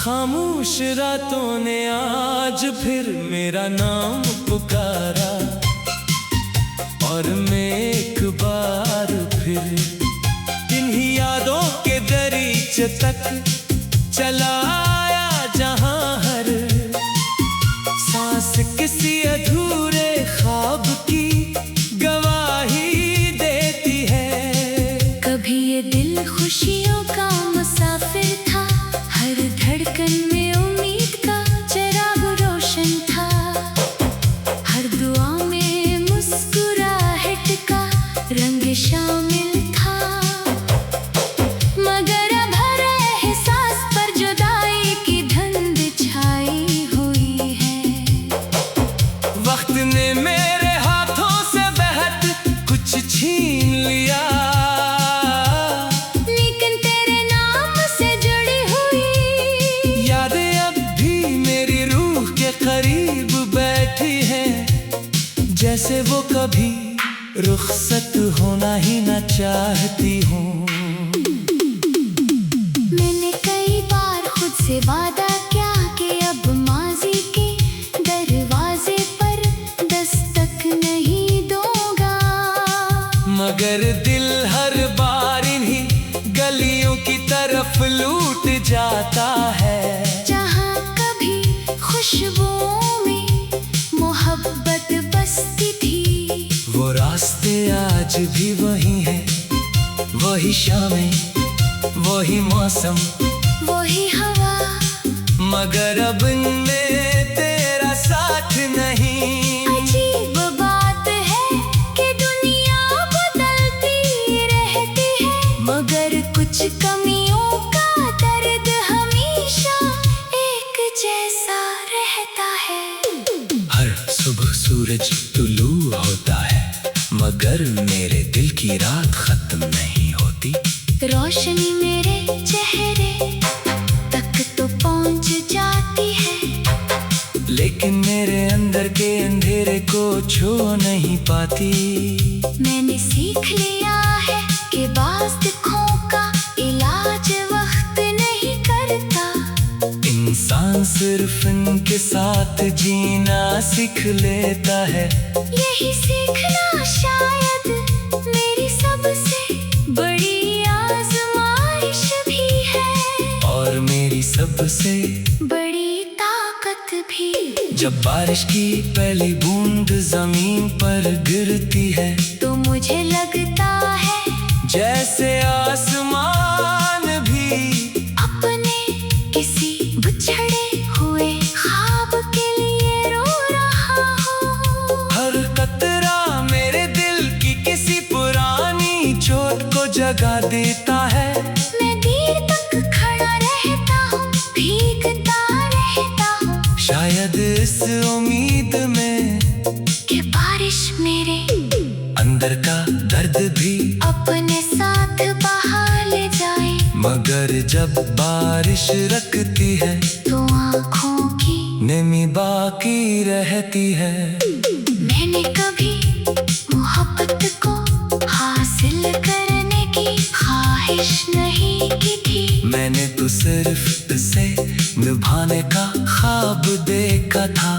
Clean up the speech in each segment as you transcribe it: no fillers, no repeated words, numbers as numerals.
खामोश रातों ने आज फिर मेरा नाम पुकारा, और मैं एक बार फिर इन्हीं यादों के दरीचे तक चला आया, जहां हर सांस किसी अधूरे ख्वाब की गवाही देती है। कभी ये दिल खुशियों का मुसाफिर था, हर धड़कन में उम्मीद का चिराग रोशन था, हर दुआ में मुस्कुराहट का रंग शामिल था। मगर अब हर एहसास पर जुदाई की धुंध छाई हुई है। वक्त ने मेरे हाथों से बेहद कुछ छीन लिया, लेकिन तेरे नाम से जुड़ी हुई यादें अब भी मेरी रूह के करीब बैठी हैं, जैसे वो कभी रुखसत होना ही न चाहती हूँ। मैंने कई बार खुद से वादा किया कि अब माजी के दरवाजे पर दस्तक नहीं दूंगा, मगर दिल हर बार इन्हीं गलियों की तरफ लूट जाता है, जहाँ कभी खुशबुओं में मोहब्बत बसती थी। वो रास्ते आज भी वही हैं, वही शामें, वही मौसम, वही हवा, मगर अब इनमें तेरा साथ नहीं। अजीब बात है कि दुनिया बदलती रहती है, मगर कुछ कमियों का दर्द हमेशा एक जैसा रहता है। हर सुबह सूरज तुलू होता है, मगर मेरे दिल की रात खत्म नहीं होती। रोशनी मेरे चेहरे तक तो पहुंच जाती है, लेकिन मेरे अंदर के अंधेरे को छू नहीं पाती। मैंने सीख लिया है कि बाज़ दुखों का इलाज वक्त नहीं करता, इंसान सिर्फ इनके साथ जीना सीख लेता है। यही सीखना शायद मेरी सबसे बड़ी आजमाइश भी है, और मेरी सबसे बड़ी ताकत भी। जब बारिश की पहली बूंद जमीन पर गिरती है, तो मुझे लगता है जैसे आसमान भी अपने किसी बिछड़े हुए ख्वाब के लिए रो रहा हो। हर कतरा मेरे दिल की किसी पुरानी चोट को जगा देता है। मैं देर तक खड़ा रहता हूँ, भीगता रहता हूँ, शायद इस उम्मीद में कि बारिश मेरे अंदर का दर्द भी अपने साथ बहा ले जाए, मगर जब बारिश रखती है तो आँखों की नमी बाकी रहती है। मैंने कभी मोहब्बत को हासिल करने की ख्वाहिश नहीं की थी, मैंने तो सिर्फ इसे निभाने का ख्वाब देखा था,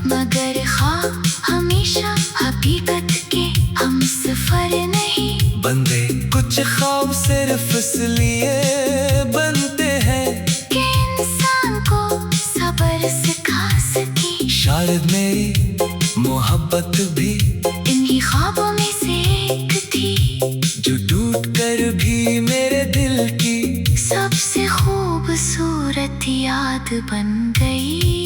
मगर ख्वाब हमेशा हकीकत के हम सफर नहीं। बंदे कुछ ख्वाब सिर्फ इसलिए बनते हैं कि इंसान को सब्र सिखा सके। शायद मेरी मोहब्बत भी इन्हीं ख्वाबों में से एक थी, जो टूट कर भी मेरे दिल की सबसे खूबसूरत याद बन गई।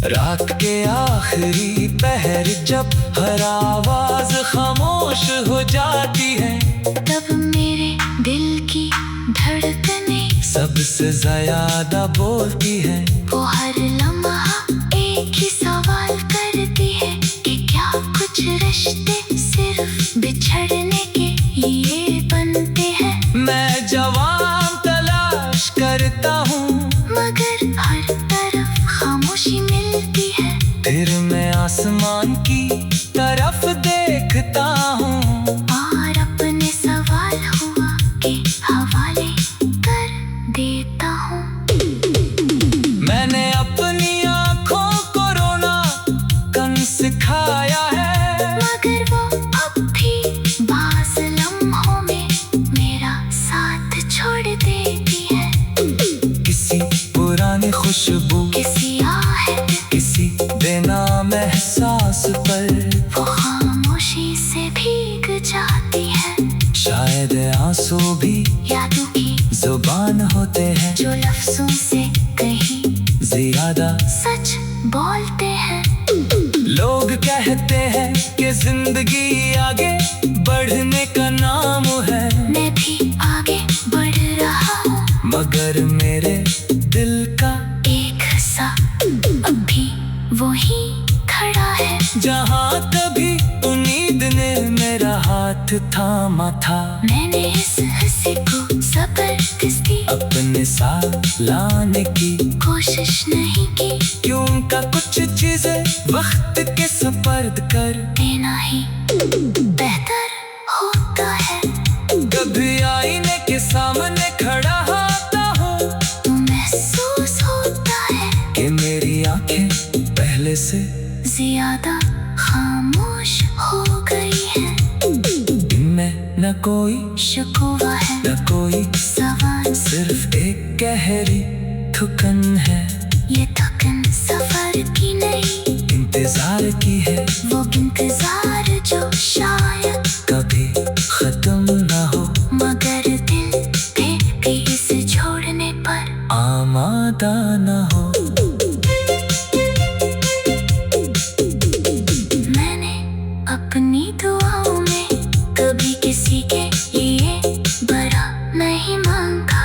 रात के आखिरी पहर जब हर आवाज खामोश हो जाती है, तब मेरे दिल की धड़कनें सबसे ज्यादा बोलती है। वो हर लम्हा एक ही सवाल करती है कि क्या कुछ रिश्ते सिर्फ बिछड़ने के लिए बनते हैं। मैं जवाब तलाश करता हूँ, मगर हर तरफ खामोशी मिलती है। फिर मैं आसमान की तरफ देखता हूँ, और अपने सवाल हुआ के हवाले कर देता हूँ। छोड़ देती है। किसी पुरानी खुशबू, किसी आहट, किसी बेनाम एहसास पर वो खामोशी से भीग जाती है। शायद आंसू भी यादों की जुबान होते हैं, जो लफ्जों से कहीं ज्यादा सच बोलते हैं। लोग कहते हैं कि जिंदगी आगे बढ़ने का नाम है, मैं भी आगे बढ़ रहा हूँ, मगर मेरे दिल का एक हिस्सा अब भी वही खड़ा है। जहाँ कभी उम्मीद ने मेरा हाथ थामा था, मैंने इस हिस्से को जबरदस्ती अपने साथ लाने की कोशिश नहीं की। क्यों का कुछ चीजें वक्त के सपर्द कर देना ही बेहतर होता है। कभी आईने के सामने खड़ा होता हूँ तो महसूस होता है कि मेरी आंखें पहले से ज्यादा खामोश हो गई है। इनमें न कोई शिकवा है, न कोई सवाल, सिर्फ एक गहरी थकन है। ये थकन सफर की नहीं, इंतजार की है, वो इंतजार जो शायद कभी खत्म न हो, मगर दिल फिर भी इसे छोड़ने पर आमादा न हो। मैंने अपनी दुआओं में कभी किसी के लिए बड़ा नहीं मांगा।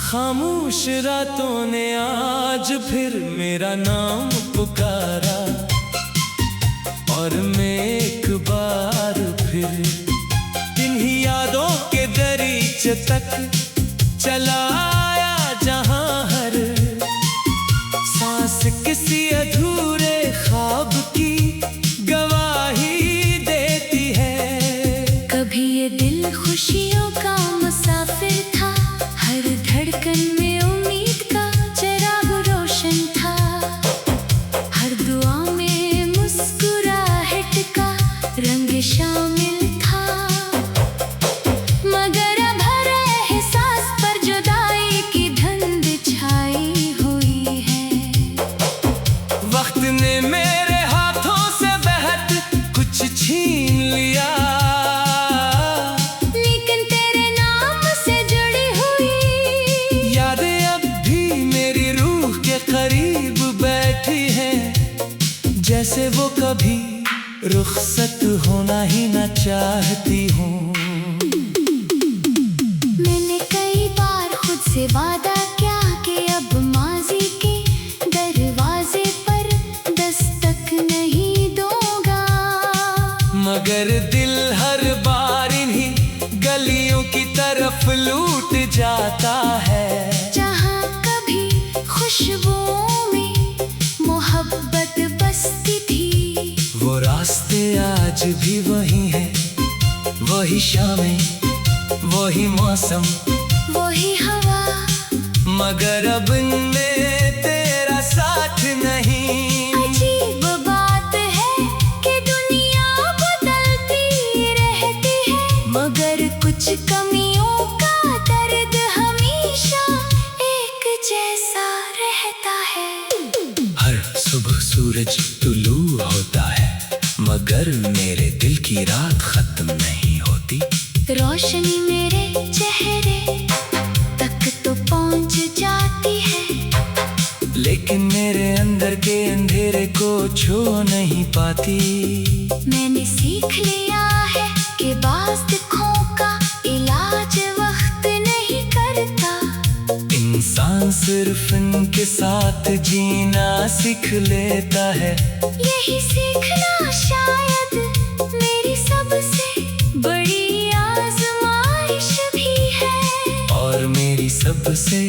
खामोश रातों ने आज फिर मेरा नाम पुकारा, और मैं एक बार फिर इन्हीं यादों के दरीचे तक चला आया, जहां हर सांस किसी अधूरे ख्वाब की गवाही देती है। कभी ये दिल खुशियों का मुसाफिर था, हर धड़कन में उम्मीद का चिराग रोशन था, हर दुआ में मुस्कुराहट का रंग शामिल था, मगर अब हर एहसास पर जुदाई की धुंध छाई हुई है। वक्त ने मेरे हाथों से बेहद कुछ छीन लिया, लेकिन तेरे नाम से जुड़ी हुई यादें अब भी मेरी रूह के करीब बैठी हैं, जैसे वो कभी रुखसत होना ही न चाहती हूँ। मैंने कई बार खुद से वादा किया कि अब माजी के दरवाजे पर दस्तक नहीं दूंगा, मगर दिल हर बार इन्हीं गलियों की तरफ लूट जाता है, जहाँ कभी खुशबुओं में मोहब्बत बसती थी। वो रास्ते आज भी वही हैं, वही शामें, वही मौसम, वही हवा, मगर अब इनमें तेरा साथ नहीं। अजीब बात है कि दुनिया बदलती रहती है, मगर कुछ कमियों का दर्द हमेशा एक जैसा रहता है। हर सुबह सूरज तुलू होता है, मगर मेरे दिल की रात खत्म नहीं होती। रोशनी मेरे चेहरे तक तो पहुंच जाती है, लेकिन मेरे अंदर के अंधेरे को छू नहीं पाती। मैंने सीख लिया है कि बाज़ दुखों का इलाज वक्त नहीं करता, इंसान सिर्फ इनके साथ जीना सीख लेता है। यही सीखना शायद मेरी सबसे बड़ी आजमाइश भी है, और मेरी सबसे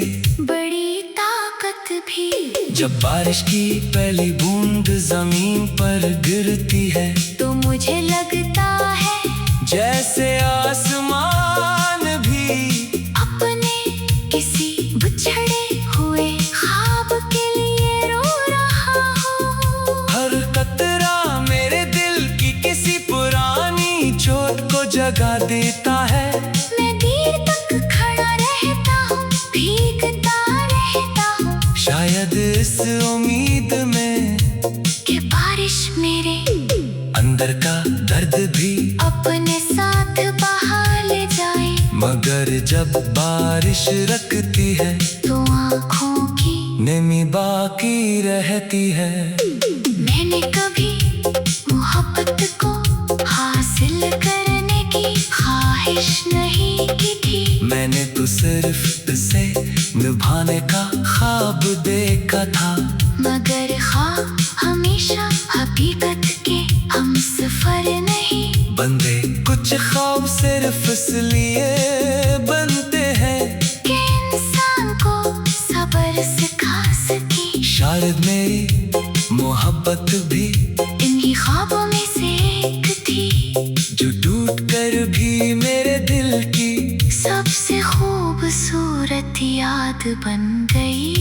बड़ी ताकत भी। जब बारिश की पहली बूंद जमीन पर गिरती है तो मुझे लगता है जैसे आसमान भी अपने किसी बिछड़े हुए ख्वाब के लिए रो रहा हो। हर कतरा मेरे दिल की किसी पुरानी चोट को जगा देता है। मैं देर तक खड़ा रहता हूँ, भीगता रहता हूँ, शायद इस उम्मीद में कि बारिश मेरे अंदर का दर्द भी अपने साथ बहा ले जाए। मगर जब बारिश रखती है तो आँखों की नमी बाकी रहती है। मैंने कभी मोहब्बत को हासिल करने की ख्वाहिश नहीं की थी। मैंने तो सिर्फ इसे निभाने का ख्वाब देखा था। मगर ख्वाब हमेशा हकीकत के हम सफर नहीं बंदे कुछ ख्वाब सिर्फ इसलिए बनते हैं कि इंसान को सब्र सिखा सके। शायद मेरी मोहब्बत भी इन्हीं ख्वाबों में से एक थी, जो टूट कर भी मेरे दिल की सबसे खूबसूरत याद बन गई।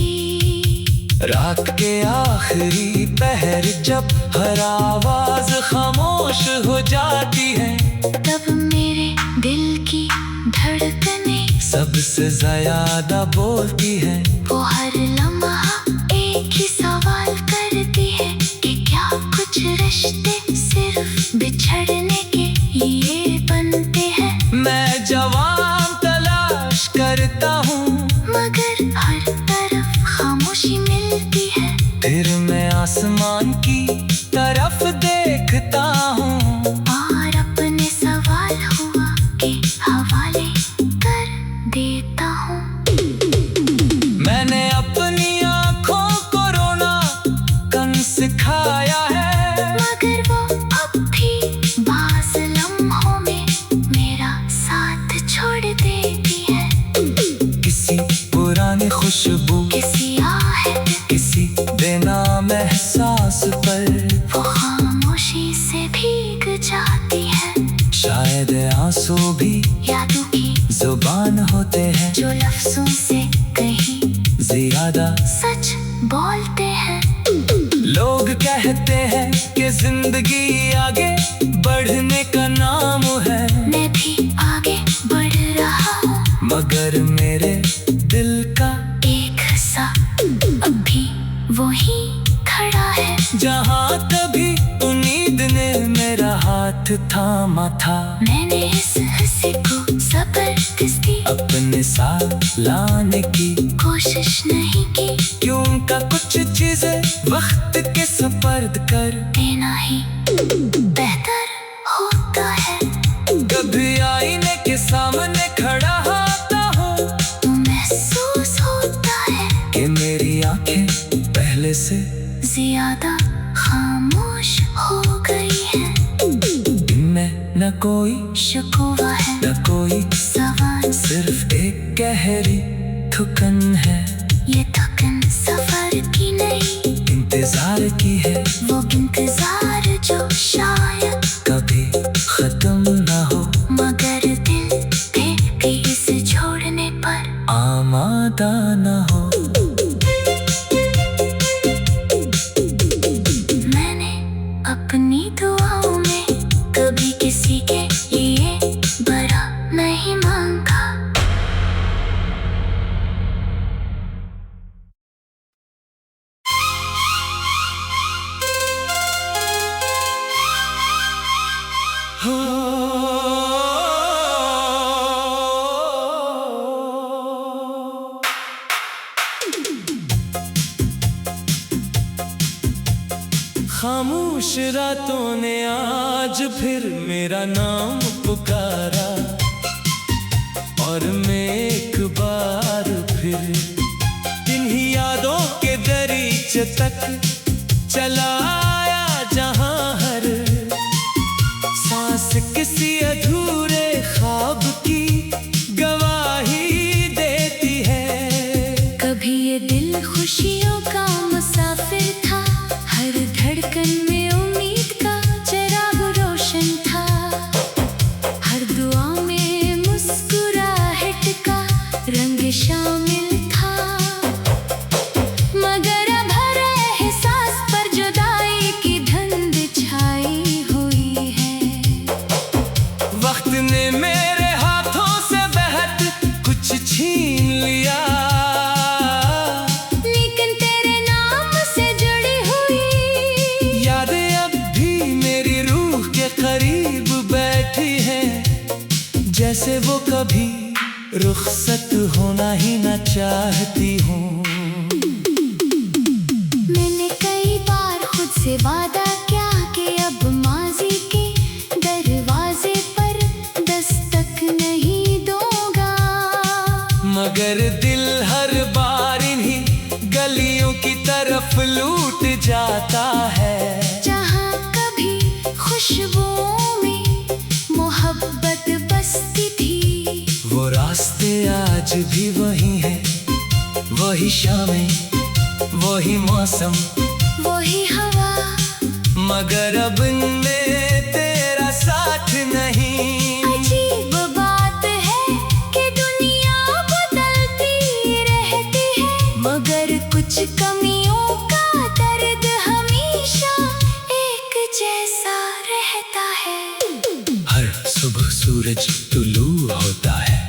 रात के आखिरी पहर जब हर आवाज खामोश हो जाती है, तब मेरे दिल की धड़कनें सबसे ज्यादा बोलती है। वो हर लम्हा एक ही सवाल करती है कि क्या कुछ रिश्ते सिर्फ बिछड़ने के लिए बनते हैं। मैं जवाब तलाश करता हूँ मगर हर तरफ खामोशी मिलती है। फिर मैं आसमान की तरफ देखता हूँ और अपने सवाल हुआ के हवाले कर देता हूँ। मैंने अपनी आँखों को रोना कम सिखाया है, मगर वो अब भी बाज़ लम्हों में मेरा साथ छोड़ देती है। किसी पुरानी खुशबू किसी आहट, किसी बेनाम एहसास पर वो खामोशी से भीग जाती है। शायद आंसू भी यादों की जुबान होते हैं, जो लफ्जों से कहीं ज्यादा सच बोलते हैं। लोग कहते हैं कि जिंदगी आगे बढ़ने का नाम है, मैं भी आगे बढ़ रहा हूँ, मगर मेरे दिल का एक हिस्सा अभी वही खड़ा है जहाँ कभी उम्मीद ने मेरा हाथ थामा था। मैंने इस हिस्से को जबरदस्ती अपने साथ लाने की कोशिश नहीं की, क्योंकि कुछ चीजें वक्त के सपर्द कर देना ही बेहतर होता है। कभी आईने के सामने खड़ा होता हूँ तो महसूस होता है कि मेरी आंखें पहले से ज्यादा खामोश हो गई है। इनमें न कोई शिकवा है, न कोई सवाल, सिर्फ एक गहरी थकन है। ये थकन सफर की नहीं, इंतजार की है, वो इंतजार जो शायद कभी खत्म न हो, मगर दिल फिर भी इसे छोड़ने पर आमादा न हो। मैंने अपनी दुआओं में कभी किसी के लिए बड़ा नहीं मांगा। खामोश रातों ने आज फिर मेरा नाम पुकारा, और मैं एक बार फिर इन्हीं यादों के दरीचे तक चला आया, जहां हर सांस किसी अधूरे ख्वाब की गवाही देती है। कभी ये दिल खुशियों का करीब बैठी है, जैसे वो कभी रुखसत होना ही न चाहती हूँ। मैंने कई बार खुद से वादा किया कि अब माजी के दरवाजे पर दस्तक नहीं दूंगा, मगर दिल हर बार इन्हीं गलियों की तरफ लूट जाता है, जहाँ कभी खुशबुओं में मोहब्बत बसती थी। वो रास्ते आज भी वही हैं, वही शामें, वही मौसम, वही हवा, मगर अब इनमें तेरा साथ नहीं। अजीब बात है कि दुनिया बदलती रहती है, मगर कुछ कमियों का दर्द हमेशा एक जैसा रहता है। हर सुबह सूरज तुलू होता है,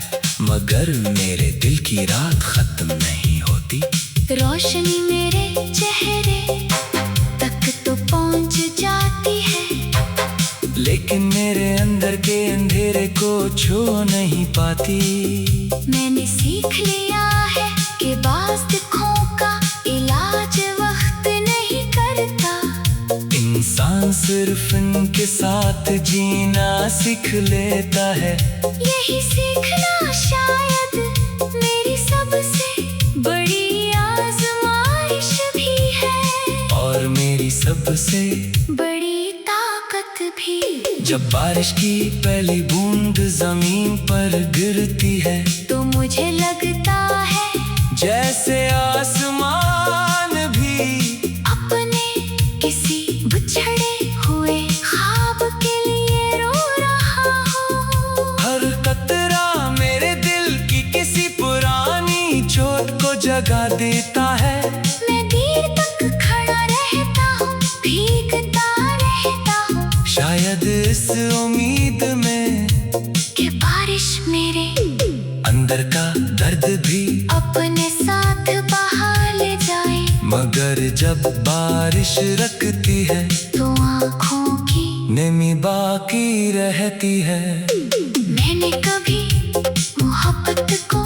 मगर मेरे दिल की रात खत्म नहीं होती। रोशनी मेरे चेहरे तक तो पहुंच जाती है, लेकिन मेरे अंदर के अंधेरे को छू नहीं पाती। मैंने सीख लिया है कि बाज़ दुखों का इलाज वक्त नहीं करता, इंसान सिर्फ इनके साथ जीना सीख लेता है। यही सीखना शायद मेरी सबसे बड़ी आजमाइश भी है, और मेरी सबसे बड़ी ताकत भी। जब बारिश की पहली बूंद जमीन पर गिरती है, तो मुझे लगता है जैसे आसमान भी अपने किसी बिछड़े हुए ख्वाब के लिए रो रहा हो। हर कतरा मेरे दिल की किसी पुरानी चोट को जगा देता है। मैं देर तक खड़ा रहता हूँ, भीगता रहता हूँ, शायद इस उम्मीद में कि बारिश मेरे अंदर का दर्द भी अपने साथ बहा ले जाए, मगर जब बारिश रखती है तो आँखों की नमी बाकी रहती है। मैंने कभी मोहब्बत को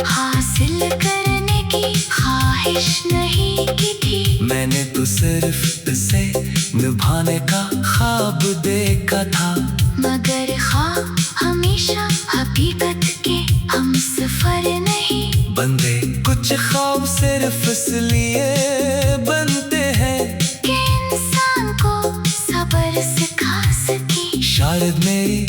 हासिल करने की ख्वाहिश नहीं की थी, मैंने तो सिर्फ इसे निभाने का ख्वाब देखा था, मगर ख्वाब हमेशा हकीकत के हम सफर नहीं बंदे। कुछ ख्वाब सिर्फ इसलिए बनते हैं कि इंसान को सब्र सिखा सके। शायद मेरी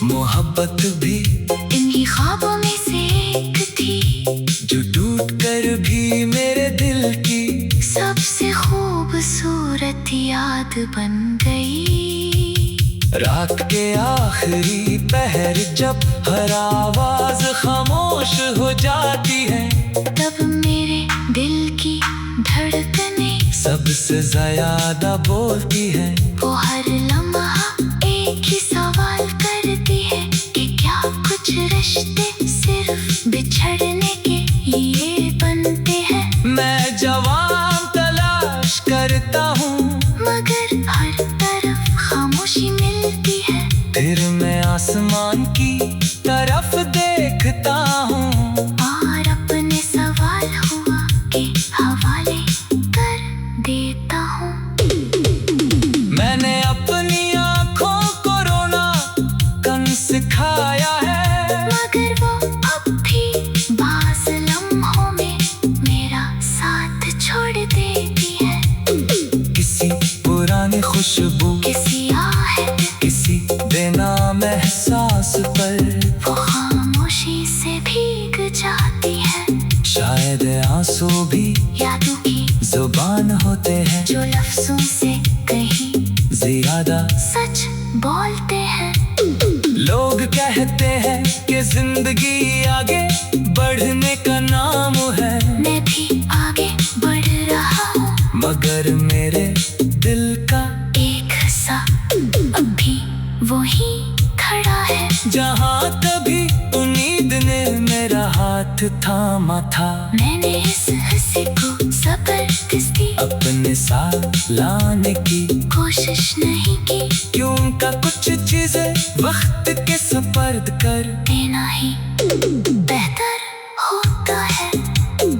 मोहब्बत भी इन्हीं ख्वाबों में से एक थी, जो टूट कर भी मेरे दिल की सबसे खूबसूरत याद बन गई। रात के आखिरी पहर जब हर आवाज खामोश हो जाती है, तब मेरे दिल की धड़कनें सबसे ज्यादा बोलती है। वो हर लम्हा एक ही सवाल करती है कि क्या कुछ रिश्ते सिर्फ बिछड़ने के लिए बनते हैं। मैं जवाब तलाश करता हूँ, मगर हर तरफ खामोशी मिलती है। फिर मैं आसमान की तरफ देखता हूँ, और अपने सवाल हुआ के हवाले कर देता हूँ। मैंने अपनी आँखों को रोना कम सिखाया है, मगर वो अब भी बाज़ लम्हों में मेरा साथ छोड़ देती है। किसी पुरानी खुशबू, किसी आहट, किसी बेनाम एहसास पर वो खामोशी से भीग जाती है। शायद आंसू भी यादों की जुबान होते हैं, जो लफ्जों से कहीं ज्यादा सच बोलते हैं। लोग कहते हैं कि जिंदगी आगे बढ़ने का नाम है, मैं भी आगे बढ़ रहा हूँ, मगर मेरे दिल का एक हिस्सा अभी वही खड़ा है, जहाँ कभी उम्मीद ने मेरा हाथ थामा था। मैंने इस हिस्से को जबरदस्ती अपने साथ लाने की कोशिश नहीं की, क्यों का कुछ वक्त के सपर्द कर देना ही बेहतर होता है।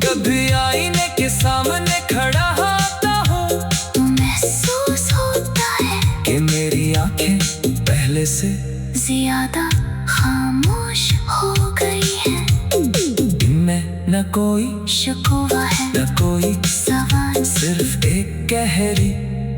कभी आईने के सामने खड़ा होता हूँ तो महसूस होता है कि मेरी आंखें पहले से ज्यादा खामोश हो गई है। इनमें न कोई शिकवा है न कोई सवाल, सिर्फ एक गहरी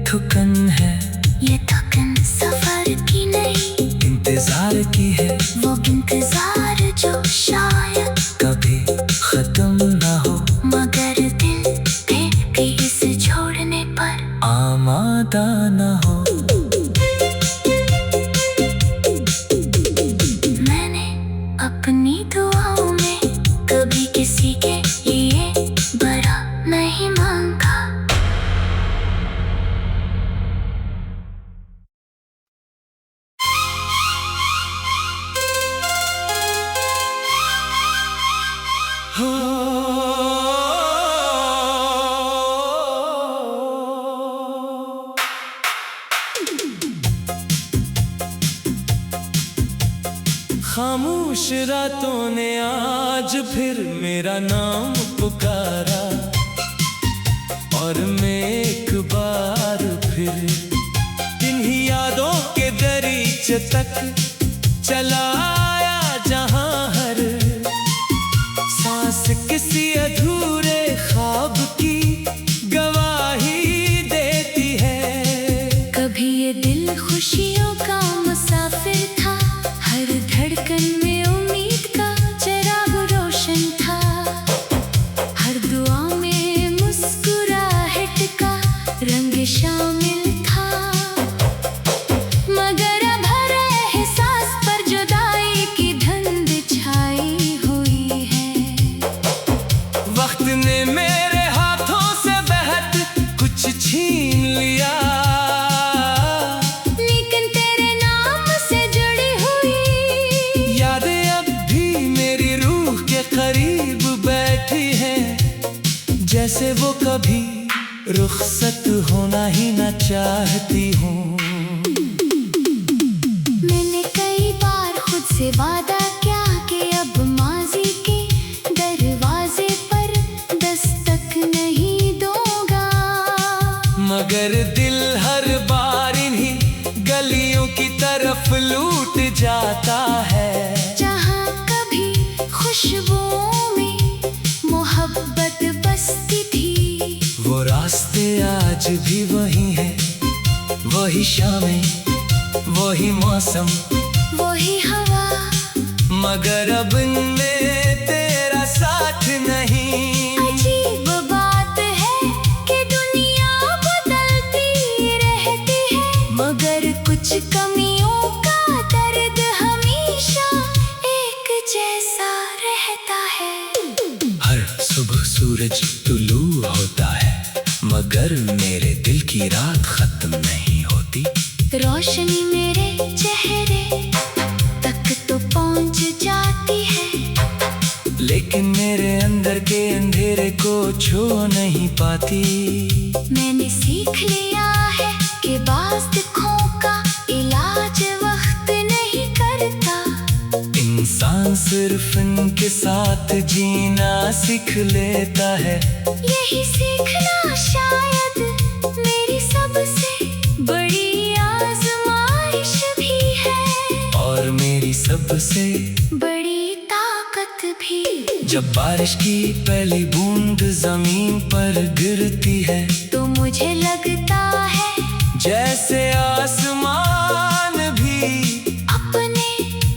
थकन है। ये थकन सफर की नहीं, इंतजार की है वो इंतजार जो शायद कभी खत्म ना हो, मगर दिल फिर भी इसे छोड़ने पर आमादा ना हो। मैंने अपनी दुआओं में कभी किसी के लिए बड़ा नहीं मांगा। खामोश रातों ने आज फिर मेरा नाम पुकारा, और मैं एक बार फिर इन्हीं यादों के दरीचे तक चला आया, जहां हर सांस किसी अधूरे ख्वाब की गवाही देती है। कभी ये दिल खुशियों का मुसाफिर था, हर धड़कन में उम्मीद का चिराग रोशन था, हर दुआ में मुस्कुराहट का रंग शामिल था। मगर अब हर एहसास पर जुदाई की धुंध छाई हुई है। वक्त ने मेरे हाथों से बेहद कुछ छीन लिया, लेकिन तेरे नाम से जुड़ी हुई यादें अब भी मेरी रूह के करीब बैठी हैं, जैसे वो कभी रुखसत होना ही न चाहती हूँ। मैंने कई बार खुद से वादा किया कि अब माजी के दरवाजे पर दस्तक नहीं दूंगा, मगर दिल हर बार इन्हीं गलियों की तरफ लूट जाता है, जहाँ कभी खुशबुओं में मोहब्बत बसती थी। वो रास्ते आज भी वही हैं, वही शामें, वही मौसम, वही हवा, मगर अब इनमें तेरा साथ नहीं। अजीब बात है कि दुनिया बदलती रहती है, मगर कुछ कमियों का दर्द हमेशा एक जैसा रहता है। हर सुबह सूरज तुलू होता है, मगर मेरे दिल की रात खत्म नहीं होती। रोशनी मेरे चेहरे तक तो पहुंच जाती है, लेकिन मेरे अंदर के अंधेरे को छू नहीं पाती। मैंने सीख लिया है कि बाज़ दुखों का इलाज वक्त नहीं करता। इंसान सिर्फ इनके साथ जीना सीख लेता है, यही सीखना शायद मेरी सबसे बड़ी आजमाइश भी है, और मेरी सबसे बड़ी ताकत भी। जब बारिश की पहली बूंद जमीन पर गिरती है, तो मुझे लगता है जैसे आसमान भी अपने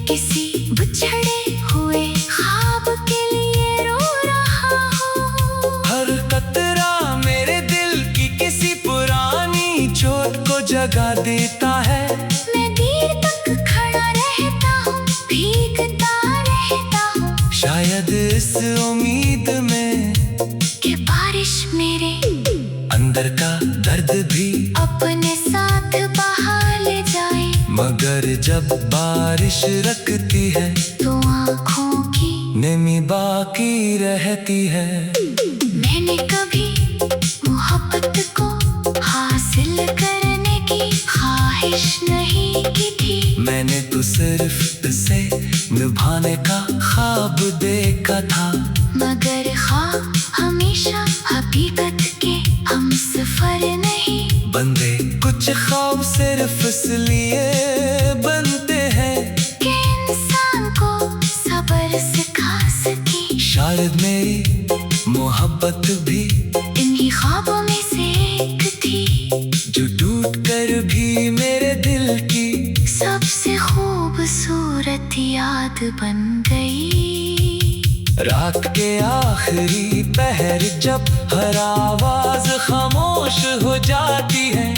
किसी बिछड़े हुए ख्वाब के लिए रो रहा हो। हर कतरा मेरे दिल की किसी पुरानी चोट को जगा देता है। मैं देर तक खड़ा रहता हूँ, भीगता रहता हूँ, शायद इस उम्मीद में कि बारिश मेरे अंदर का दर्द भी अपने साथ बहा ले जाए। मगर जब बारिश रखती है, तो आँखों की नमी बाकी रहती है। मैंने कभी मोहब्बत को हासिल करने की ख्वाहिश ख्वाहिश नहीं की थी। मैंने तो सिर्फ इसे निभाने का ख्वाब देखा था। मगर ख्वाब हमेशा हकीकत के हम सफर नहीं। बंदे कुछ ख्वाब सिर्फ इसलिए बनते हैं कि इंसान को सब्र सिखा सके। शायद मेरी मोहब्बत भी इन्हीं ख्वाबों में से एक थी, जो टूट कर भी मेरे दिल की सबसे खूबसूरत याद बन गई। रात के आखिरी पहर जब हर आवाज खामोश हो जाती है,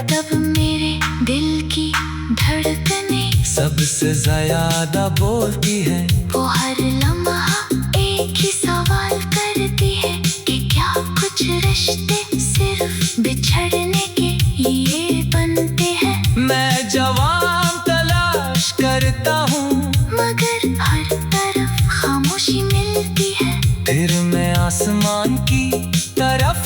तब मेरे दिल की धड़कनें सबसे ज्यादा बोलती है। वो हर लम्हा एक ही सवाल करती है कि क्या कुछ रिश्ते सिर्फ बिछड़ने के लिए बनते हैं। मैं जवाब तलाश करता हूँ, मगर हर तरफ खामोशी मिलती है। फिर मैं आसमान की तरफ